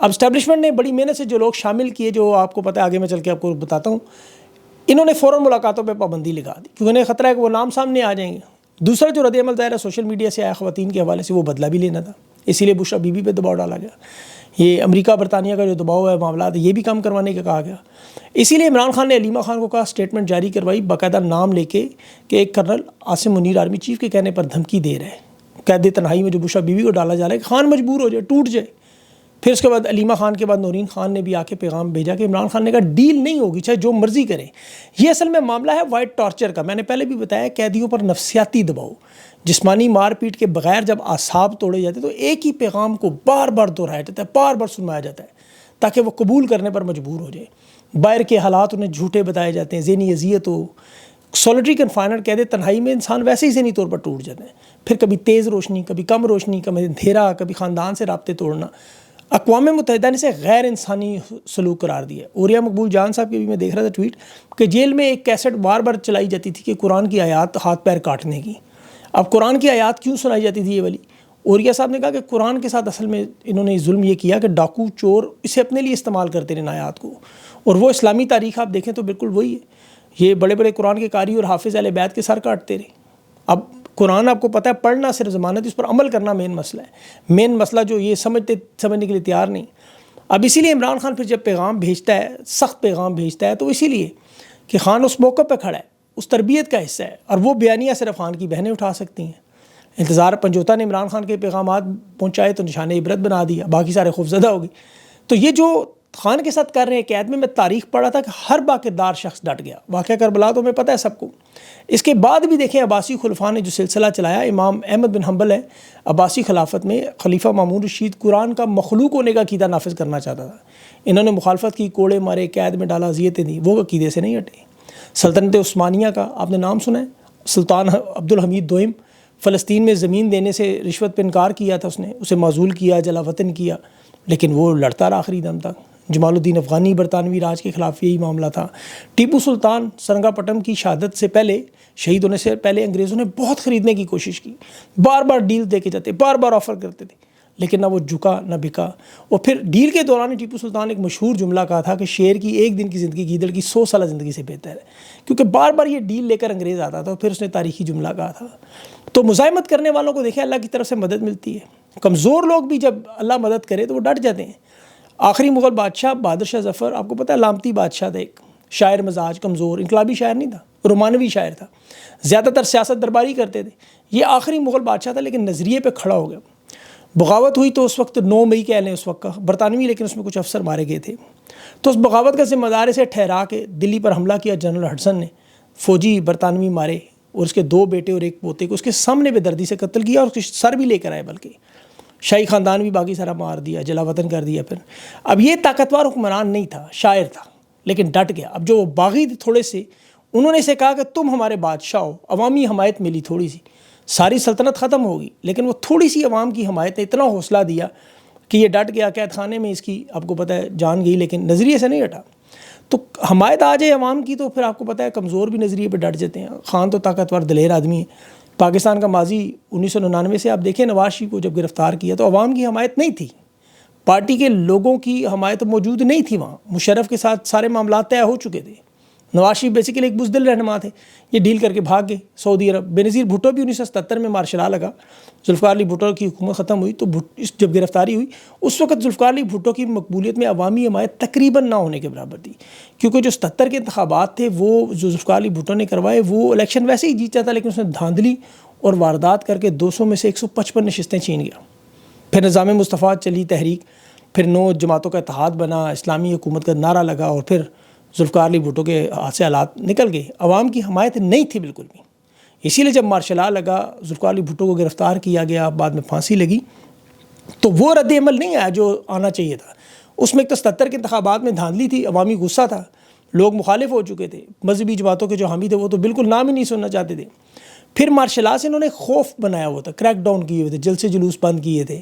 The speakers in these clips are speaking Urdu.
اب اسٹیبلشمنٹ نے بڑی محنت سے جو لوگ شامل کیے، جو آپ کو پتہ ہے، آگے میں چل کے آپ کو بتاتا ہوں، انہوں نے فوراً ملاقاتوں پہ پابندی لگا دی کیونکہ انہیں خطرہ ہے کہ وہ نام سامنے آ جائیں گے۔ دوسرا جو رد عمل ظاہر ہے سوشل میڈیا سے آیا خواتین کے حوالے سے، وہ بدلہ بھی لینا تھا، اسی لیے بشرا بی بی پہ دباؤ ڈالا گیا۔ یہ امریکہ برطانیہ کا جو دباؤ ہے، معاملات، یہ بھی کم کروانے کا کہا گیا۔ اسی لیے عمران خان نے علیمہ خان کو کہا، اسٹیٹمنٹ جاری کروائی باقاعدہ نام لے کے کہ ایک colonel Asim Munir army chief کے کہنے پر دھمکی دے رہے ہیں، قید تنہائی میں جو بشرا بی بی کو ڈالا جا رہا ہے کہ خان مجبور ہو جائے، ٹوٹ جائے۔ پھر اس کے بعد علیمہ خان کے بعد نورین خان نے بھی آ کے پیغام بھیجا کہ عمران خان نے کہا ڈیل نہیں ہوگی، چاہے جو مرضی کریں۔ یہ اصل میں معاملہ ہے وائٹ ٹارچر کا۔ میں نے پہلے بھی بتایا، قیدیوں پر نفسیاتی دباؤ، جسمانی مار پیٹ کے بغیر جب اعصاب توڑے جاتے تو ایک ہی پیغام کو بار بار دہرایا جاتا ہے، بار بار سنوایا جاتا ہے تاکہ وہ قبول کرنے پر مجبور ہو جائے۔ باہر کے حالات انہیں جھوٹے بتائے جاتے ہیں، ذہنی اذیت ہو۔ سولٹری کنفائنر قید تنہائی میں انسان ویسے ہی ذہنی طور پر ٹوٹ جاتے ہیں، پھر کبھی تیز روشنی، کبھی کم روشنی، کبھی اندھیرا، کبھی خاندان سے رابطے توڑنا۔ اقوام متحدہ نے اسے غیر انسانی سلوک قرار دیا۔ اوریا مقبول جان صاحب کے بھی میں دیکھ رہا تھا ٹویٹ کہ جیل میں ایک کیسٹ بار بار چلائی جاتی تھی کہ قرآن کی آیات ہاتھ پیر کاٹنے کی۔ اب قرآن کی آیات کیوں سنائی جاتی تھی یہ والی؟ اوریا صاحب نے کہا کہ قرآن کے ساتھ اصل میں انہوں نے ظلم یہ کیا کہ ڈاکو چور اسے اپنے لیے استعمال کرتے رہے آیات کو، اور وہ اسلامی تاریخ آپ دیکھیں تو بالکل وہی ہے۔ یہ بڑے بڑے قرآن کے قاری اور حافظ اہل بیت کے سر کاٹتے رہے۔ اب قرآن آپ کو پتہ ہے پڑھنا صرف ضمانت، اس پر عمل کرنا مین مسئلہ ہے، مین مسئلہ جو یہ سمجھنے کے لیے تیار نہیں۔ اب اسی لیے عمران خان پھر جب پیغام بھیجتا ہے، سخت پیغام بھیجتا ہے، تو اسی لیے کہ خان اس موقع پہ کھڑا ہے، اس تربیت کا حصہ ہے، اور وہ بیانیہ صرف خان کی بہنیں اٹھا سکتی ہیں۔ انتظار پنجوتا نے عمران خان کے پیغامات پہنچائے تو نشان عبرت بنا دیا، باقی سارے خوفزدہ ہو گئے۔ تو یہ جو خان کے ساتھ کر رہے ہیں قید میں تاریخ پڑھا تھا کہ ہر باکردار شخص ڈٹ گیا۔ واقعہ کربلا تو ہمیں پتہ ہے سب کو۔ اس کے بعد بھی دیکھیں عباسی خلفاء نے جو سلسلہ چلایا، امام احمد بن حنبل ہے عباسی خلافت میں، خلیفہ مامون رشید قرآن کا مخلوق ہونے کا عقیدہ نافذ کرنا چاہتا تھا۔ انہوں نے مخالفت کی، کوڑے مارے، قید میں ڈالا، اذیتیں دی، وہ عقیدے سے نہیں ہٹے۔ سلطنت عثمانیہ کا آپ نے نام سنا ہے، سلطان عبدالحمید دوئم، فلسطین میں زمین دینے سے رشوت پہ انکار کیا تھا، اس نے اسے معزول کیا، جلا وطن کیا، لیکن وہ لڑتا رہا آخری دم تک۔ جمال الدین افغانی برطانوی راج کے خلاف یہی معاملہ تھا۔ ٹیپو سلطان سرنگا پٹم کی شہادت سے پہلے، شہید ہونے سے پہلے، انگریزوں نے بہت خریدنے کی کوشش کی، بار بار ڈیل دے کے جاتے، بار بار آفر کرتے تھے، لیکن نہ وہ جھکا نہ بکا۔ اور پھر ڈیل کے دوران ٹیپو سلطان ایک مشہور جملہ کہا تھا کہ شیر کی ایک دن کی زندگی گیدڑ کی 100 سالہ زندگی سے بہتر ہے، کیونکہ بار بار یہ ڈیل لے کر انگریز آتا تھا، پھر اس نے تاریخی جملہ کہا تھا۔ تو مزاحمت کرنے والوں کو دیکھیں اللہ کی طرف سے مدد ملتی ہے، کمزور لوگ بھی جب اللہ مدد کرے تو وہ ڈٹ جاتے ہیں۔ آخری مغل بادشاہ بہادر شاہ ظفر، آپ کو پتہ ہے علامتی بادشاہ تھا، ایک شاعر مزاج، کمزور، انقلابی شاعر نہیں تھا، رومانوی شاعر تھا، زیادہ تر سیاست درباری کرتے تھے۔ یہ آخری مغل بادشاہ تھا لیکن نظریے پہ کھڑا ہو گیا۔ بغاوت ہوئی تو اس وقت 9 مئی کہہ لیں اس وقت کا، برطانوی، لیکن اس میں کچھ افسر مارے گئے تھے۔ تو اس بغاوت کا ذمہ دار اسے ٹھہرا کے دلی پر حملہ کیا جنرل ہڈسن نے، فوجی برطانوی مارے، اور اس کے 2 بیٹے اور 1 پوتے کو اس کے سامنے بے دردی سے قتل کیا، اور اس کے سر بھی لے کر آئے، بلکہ شاہی خاندان بھی باقی سارا مار دیا، جلا وطن کر دیا۔ پھر اب یہ طاقتور حکمران نہیں تھا، شاعر تھا، لیکن ڈٹ گیا۔ اب جو باغی تھے تھوڑے سے، انہوں نے اسے کہا کہ تم ہمارے بادشاہ ہو، عوامی حمایت ملی تھوڑی سی، ساری سلطنت ختم ہوگی، لیکن وہ تھوڑی سی عوام کی حمایت نے اتنا حوصلہ دیا کہ یہ ڈٹ گیا۔ قید خانے میں اس کی آپ کو پتہ ہے جان گئی، لیکن نظریے سے نہیں ہٹا۔ تو حمایت آ جائے عوام کی تو پھر آپ کو پتہ ہے کمزور بھی نظریے پہ ڈٹ جاتے ہیں۔ خان تو طاقتور دلیر آدمی ہے۔ پاکستان کا ماضی 1999 سے آپ دیکھیں، نواز شریف کو جب گرفتار کیا تو عوام کی حمایت نہیں تھی، پارٹی کے لوگوں کی حمایت موجود نہیں تھی وہاں۔ مشرف کے ساتھ سارے معاملات طے ہو چکے تھے۔ نواز شریف بیسیکلی ایک بزدل رہنما تھے، یہ ڈیل کر کے بھاگ گئے سعودی عرب۔ بے نظیر بھٹو بھی 1977 میں مارشل لا لگا، ذوالفقار علی بھٹو کی حکومت ختم ہوئی تو جب گرفتاری ہوئی اس وقت ذوالفقار علی بھٹو کی مقبولیت میں عوامی حمایت تقریباً نہ ہونے کے برابر تھی، کیونکہ جو 77 کے انتخابات تھے وہ جو ذوالفقار علی بھٹو نے کروائے، وہ الیکشن ویسے ہی جیتا تھا، لیکن اس نے دھاندلی اور واردات کر کے 200 میں سے 155 نشستیں چھین گیا۔ پھر نظام مصطفیٰ چلی تحریک، پھر 9 جماعتوں کا اتحاد بنا، اسلامی حکومت کا نعرہ لگا، اور پھر ذوالفقار علی بھٹو کے ہاتھ سے حالات نکل گئے۔ عوام کی حمایت نہیں تھی بالکل بھی، اسی لیے جب مارشل لا لگا، ذوالفقار علی بھٹو کو گرفتار کیا گیا، بعد میں پھانسی لگی، تو وہ رد عمل نہیں آیا جو آنا چاہیے تھا۔ اس میں ایک تو 77 کے انتخابات میں دھاندلی تھی، عوامی غصہ تھا، لوگ مخالف ہو چکے تھے، مذہبی جماعتوں کے جو حامی تھے وہ تو بالکل نام ہی نہیں سننا چاہتے تھے۔ پھر مارشل لا سے انہوں نے خوف بنایا ہوا تھا، کریک ڈاؤن کیے ہوئے تھے، جلسے جلوس بند کیے تھے۔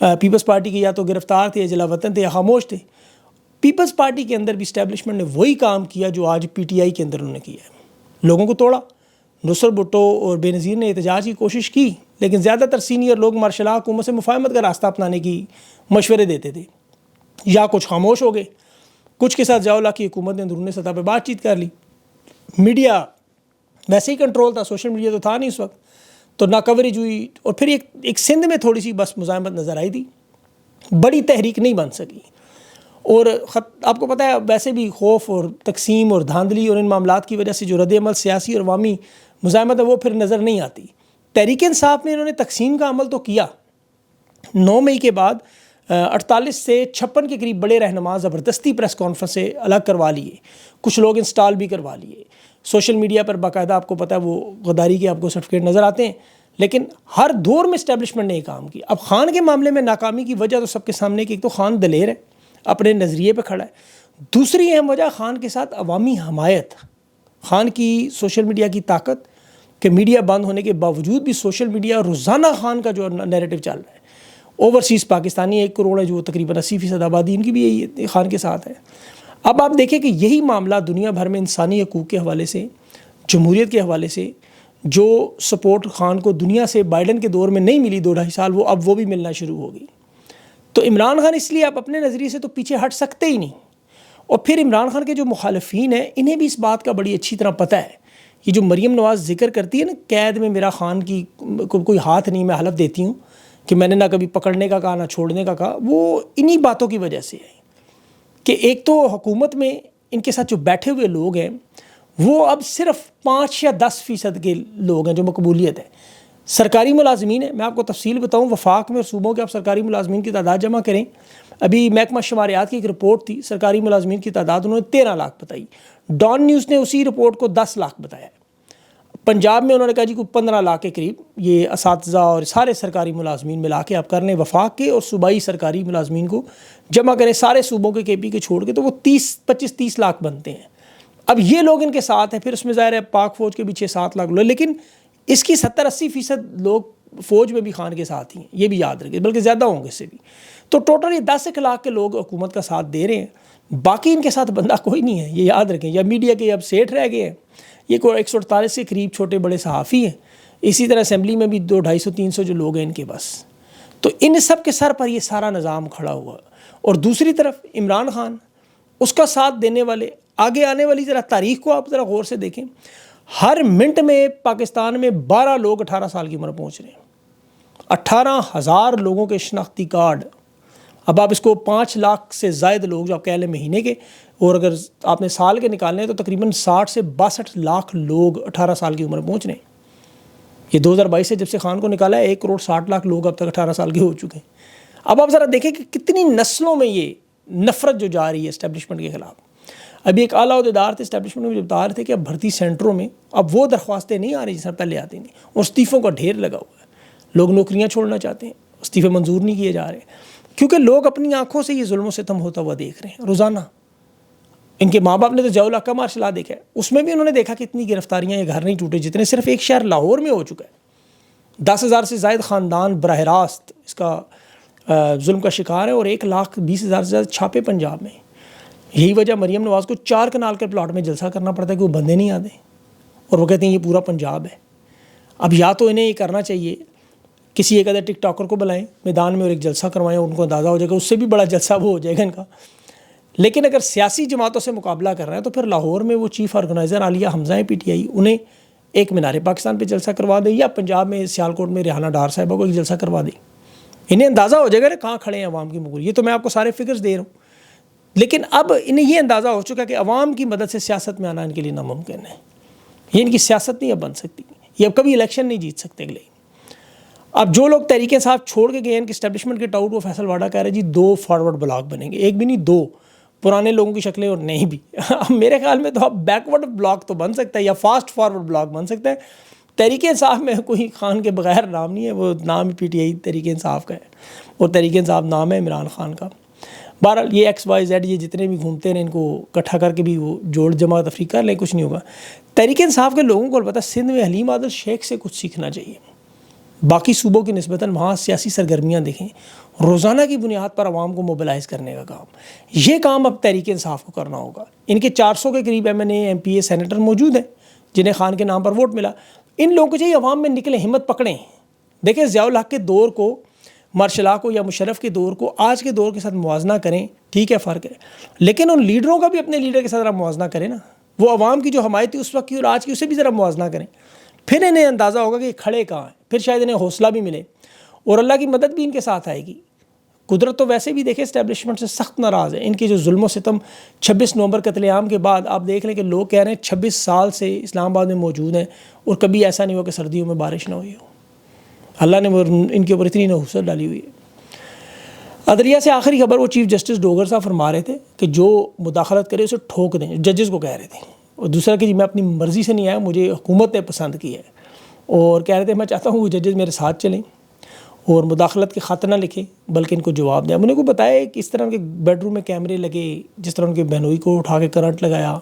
پیپلز پارٹی کے یا تو گرفتار تھے، یا جلا وطن تھے، یا خاموش تھے۔ پیپلز پارٹی کے اندر بھی اسٹیبلشمنٹ نے وہی کام کیا جو آج پی ٹی آئی کے اندر انہوں نے کیا ہے، لوگوں کو توڑا۔ نصرت بھٹو اور بے نظیر نے احتجاج کی کوشش کی، لیکن زیادہ تر سینئر لوگ مارشل لا حکومت سے مفاہمت کا راستہ اپنانے کی مشورے دیتے تھے۔ یا کچھ خاموش ہو گئے، کچھ کے ساتھ ضیاء الحق کی حکومت نے اندرونی سطح پہ بات چیت کر لی، میڈیا ویسے ہی کنٹرول تھا، سوشل میڈیا تو تھا نہیں اس وقت، تو نہ کوریج ہوئی، اور پھر ایک سندھ میں تھوڑی سی بس مزاحمت نظر آئی تھی، بڑی تحریک نہیں بن سکی۔ اور آپ کو پتہ ہے ویسے بھی خوف اور تقسیم اور دھاندلی اور ان معاملات کی وجہ سے جو رد عمل سیاسی اور عوامی مزاحمت ہے وہ پھر نظر نہیں آتی۔ تحریک انصاف میں انہوں نے تقسیم کا عمل تو کیا، 9 مئی کے بعد 48 سے 56 کے قریب بڑے رہنما زبردستی پریس کانفرنس سے الگ کروا لیے، کچھ لوگ انسٹال بھی کروا لیے، سوشل میڈیا پر باقاعدہ آپ کو پتہ ہے وہ غداری کے آپ کو سرٹیفکیٹ نظر آتے ہیں، لیکن ہر دور میں اسٹیبلشمنٹ نے یہ کام کیا۔ اب خان کے معاملے میں ناکامی کی وجہ تو سب کے سامنے کہ ایک تو خان دلیر ہے، اپنے نظریے پہ کھڑا ہے، دوسری اہم وجہ خان کے ساتھ عوامی حمایت، خان کی سوشل میڈیا کی طاقت کہ میڈیا بند ہونے کے باوجود بھی سوشل میڈیا روزانہ خان کا جو نیریٹو چل رہا ہے، اوورسیز پاکستانی 1 کروڑ ہے جو تقریباً 80% آبادی ان کی بھی یہی خان کے ساتھ ہے۔ اب آپ دیکھیں کہ یہی معاملہ دنیا بھر میں انسانی حقوق کے حوالے سے، جمہوریت کے حوالے سے جو سپورٹ خان کو دنیا سے بائیڈن کے دور میں نہیں ملی 2-2.5 سال، اب وہ بھی ملنا شروع ہو گئی۔ تو عمران خان اس لیے آپ اپنے نظریے سے تو پیچھے ہٹ سکتے ہی نہیں، اور پھر عمران خان کے جو مخالفین ہیں انہیں بھی اس بات کا بڑی اچھی طرح پتہ ہے، یہ جو مریم نواز ذکر کرتی ہے نا قید میں میرا خان کی کوئی ہاتھ نہیں، میں حلف دیتی ہوں کہ میں نے نہ کبھی پکڑنے کا کہا نہ چھوڑنے کا کہا، وہ انہی باتوں کی وجہ سے ہے کہ ایک تو حکومت میں ان کے ساتھ جو بیٹھے ہوئے لوگ ہیں وہ اب صرف 5 یا 10% کے لوگ ہیں جو مقبولیت ہے، سرکاری ملازمین ہیں۔ میں آپ کو تفصیل بتاؤں، وفاق میں اور صوبوں کے آپ سرکاری ملازمین کی تعداد جمع کریں، ابھی محکمہ شماریات کی ایک رپورٹ تھی، سرکاری ملازمین کی تعداد انہوں نے 13 لاکھ بتائی، ڈان نیوز نے اسی رپورٹ کو 10 لاکھ بتایا۔ پنجاب میں انہوں نے کہا جی کوئی 15 لاکھ کے قریب یہ اساتذہ اور سارے سرکاری ملازمین ملا کے آپ کر لیں، وفاق کے اور صوبائی سرکاری ملازمین کو جمع کریں سارے صوبوں کے KP کے چھوڑ کے، تو وہ 25-30 لاکھ بنتے ہیں۔ اب یہ لوگ ان کے ساتھ ہیں، پھر اس میں ظاہر ہے پاک فوج کے بھی 6-7 لاکھ لوگ، لیکن اس کی 70-80% لوگ فوج میں بھی خان کے ساتھ ہی ہیں، یہ بھی یاد رکھیں، بلکہ زیادہ ہوں گے اس سے بھی۔ تو ٹوٹل یہ 10 لاکھ کے لوگ حکومت کا ساتھ دے رہے ہیں، باقی ان کے ساتھ بندہ کوئی نہیں ہے، یہ یاد رکھیں۔ یا میڈیا کے اب سیٹ رہ گئے ہیں، یہ کوئی 148 کے قریب چھوٹے بڑے صحافی ہیں، اسی طرح اسمبلی میں بھی 200-250-300 جو لوگ ہیں ان کے بس، تو ان سب کے سر پر یہ سارا نظام کھڑا ہوا۔ اور دوسری طرف عمران خان، اس کا ساتھ دینے والے، آگے آنے والی ذرا تاریخ کو آپ ذرا غور سے دیکھیں، ہر منٹ میں پاکستان میں 12 لوگ 18 سال کی عمر پہنچ رہے ہیں، 18,000 لوگوں کے شناختی کارڈ۔ اب آپ اس کو 5 لاکھ سے زائد لوگ جو آپ کہہ لیں مہینے کے، اور اگر آپ نے سال کے نکالنے ہیں تو تقریباً 60 سے 62 لاکھ لوگ 18 سال کی عمر پہنچ رہے ہیں۔ یہ 2022 سے جب سے خان کو نکالا ہے 1 کروڑ 60 لاکھ لوگ اب تک 18 سال کے ہو چکے ہیں۔ اب آپ ذرا دیکھیں کہ کتنی نسلوں میں یہ نفرت جو جا رہی ہے اسٹیبلشمنٹ کے خلاف۔ ابھی ایک اعلیٰ عہدیدار تھے اسٹیبلشمنٹ میں جو بتا رہے تھے کہ اب بھرتی سینٹروں میں اب وہ درخواستیں نہیں آ رہی جس طرح پہلے آتی نہیں، اور استعفوں کا ڈھیر لگا ہوا ہے، لوگ نوکریاں چھوڑنا چاہتے ہیں، استعفے منظور نہیں کیے جا رہے، کیونکہ لوگ اپنی آنکھوں سے یہ ظلم و ستم ہوتا ہوا دیکھ رہے ہیں روزانہ۔ ان کے ماں باپ نے تو ضیاء الحق کا مارشل لا دیکھا ہے، اس میں بھی انہوں نے دیکھا کہ اتنی گرفتاریاں، یہ گھر نہیں ٹوٹے جتنے صرف ایک شہر لاہور میں ہو چکا ہے، 10,000 سے زائد خاندان براہ راست اس کا ظلم کا شکار ہے، اور 1,20,000 سے زیادہ چھاپے پنجاب میں۔ یہی وجہ مریم نواز کو 4 کنال کے پلاٹ میں جلسہ کرنا پڑتا ہے کہ وہ بندے نہیں آتے، اور وہ کہتے ہیں یہ پورا پنجاب ہے۔ اب یا تو انہیں یہ کرنا چاہیے، کسی ایک ادھر ٹک ٹاکر کو بلائیں میدان میں اور ایک جلسہ کروائیں، ان کو اندازہ ہو جائے گا، اس سے بھی بڑا جلسہ وہ ہو جائے گا ان کا۔ لیکن اگر سیاسی جماعتوں سے مقابلہ کر رہے ہیں تو پھر لاہور میں وہ چیف آرگنائزر عالیہ حمزہ PTI، انہیں ایک مینار پاکستان پہ جلسہ کروا دیں، یا پنجاب میں سیالکوٹ میں ریحانہ ڈار صاحبہ کو ایک جلسہ کروا دیں، انہیں اندازہ ہو جائے گا کہاں کھڑے ہیں عوام کی مقبول۔ یہ تو میں آپ کو سارے فگرز دے رہا ہوں، لیکن اب انہیں یہ اندازہ ہو چکا کہ عوام کی مدد سے سیاست میں آنا ان کے لیے ناممکن ہے، یہ ان کی سیاست نہیں اب بن سکتی، یہ اب کبھی الیکشن نہیں جیت سکتے اگلے۔ اب جو لوگ تحریک انصاف چھوڑ کے گئے ہیں ان کی اسٹیبلشمنٹ کے ٹاؤٹ، وہ فیصل واڈا کہہ رہے جی 2 فارورڈ بلاک بنیں گے، ایک بھی نہیں 2 پرانے لوگوں کی شکلیں اور نہیں بھی۔ میرے خیال میں تو اب بیکورڈ بلاک تو بن سکتا ہے یا فاسٹ فارورڈ بلاک بن سکتا ہے۔ تحریک انصاف میں کوئی خان کے بغیر نام نہیں ہے، وہ نام ہی PTI تحریک انصاف کا ہے، اور تحریک انصاف نام ہے عمران خان کا۔ بہرحال یہ XYZ یہ جتنے بھی گھومتے ہیں ان کو اکٹھا کر کے بھی وہ جوڑ جمع تفریق کر لیں، کچھ نہیں ہوگا۔ تحریک انصاف کے لوگوں کو البتہ سندھ میں حلیم عادل شیخ سے کچھ سیکھنا چاہیے، باقی صوبوں کی نسبتاً وہاں سیاسی سرگرمیاں دیکھیں، روزانہ کی بنیاد پر عوام کو موبلائز کرنے کا کام، یہ کام اب تحریک انصاف کو کرنا ہوگا۔ ان کے 400 کے قریب MNA MPA سینیٹر موجود ہیں جنہیں خان کے نام پر ووٹ ملا، ان لوگوں کو چاہیے عوام میں نکلیں، ہمت پکڑیں۔ دیکھیں ضیاء الحق کے دور کو مارشل کو یا مشرف کے دور کو آج کے دور کے ساتھ موازنہ کریں، ٹھیک ہے فرق ہے، لیکن ان لیڈروں کا بھی اپنے لیڈر کے ساتھ ذرا موازنہ کریں نا، وہ عوام کی جو حمایت تھی اس وقت کی اور آج کی، اسے بھی ذرا موازنہ کریں، پھر انہیں اندازہ ہوگا کہ یہ کھڑے کہاں ہیں، پھر شاید انہیں حوصلہ بھی ملے اور اللہ کی مدد بھی ان کے ساتھ آئے گی۔ قدرت تو ویسے بھی دیکھیں اسٹیبلشمنٹ سے سخت ناراض ہے، ان کی جو ظلم و ستم 26 نومبر قتل عام کے بعد آپ دیکھ لیں کہ لوگ کہہ رہے ہیں 26 سال سے اسلام آباد میں موجود ہیں اور کبھی ایسا نہیں ہوا کہ سردیوں میں بارش نہ ہوئی ہو۔ اللہ نے ان کے اوپر اتنی نحوست ڈالی ہوئی ہے۔ عدلیہ سے آخری خبر، وہ چیف جسٹس ڈوگر صاحب فرما رہے تھے کہ جو مداخلت کرے اسے ٹھوک دیں، ججز کو کہہ رہے تھے، اور دوسرا کہ جی میں اپنی مرضی سے نہیں آیا، مجھے حکومت نے پسند کی ہے، اور کہہ رہے تھے میں چاہتا ہوں وہ ججز میرے ساتھ چلیں اور مداخلت کے خط نہ لکھیں بلکہ ان کو جواب دیں۔ انہوں نے کو بتایا کہ اس طرح کے بیڈ روم میں کیمرے لگے، جس طرح ان کے بہنوئی کو اٹھا کے کرنٹ لگایا،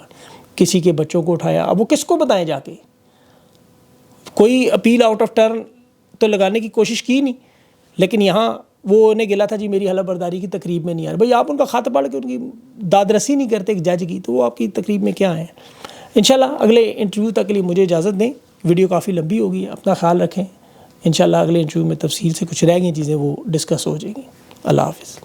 کسی کے بچوں کو اٹھایا، اب وہ کس کو بتائیں جا کے؟ کوئی اپیل آؤٹ آف ٹرن تو لگانے کی کوشش کی نہیں، لیکن یہاں وہ انہیں گلا تھا جی میری حلف برداری کی تقریب میں نہیں آ رہے۔ بھئی آپ ان کا خط پڑھ کے ان کی دادرسی نہیں کرتے ایک جج کی، تو وہ آپ کی تقریب میں کیا ہیں؟ انشاءاللہ اگلے انٹرویو تک کے لیے مجھے اجازت دیں، ویڈیو کافی لمبی ہوگی، اپنا خیال رکھیں، انشاءاللہ اگلے انٹرویو میں تفصیل سے کچھ رہ گئی چیزیں وہ ڈسکس ہو جائیں گی۔ اللہ حافظ۔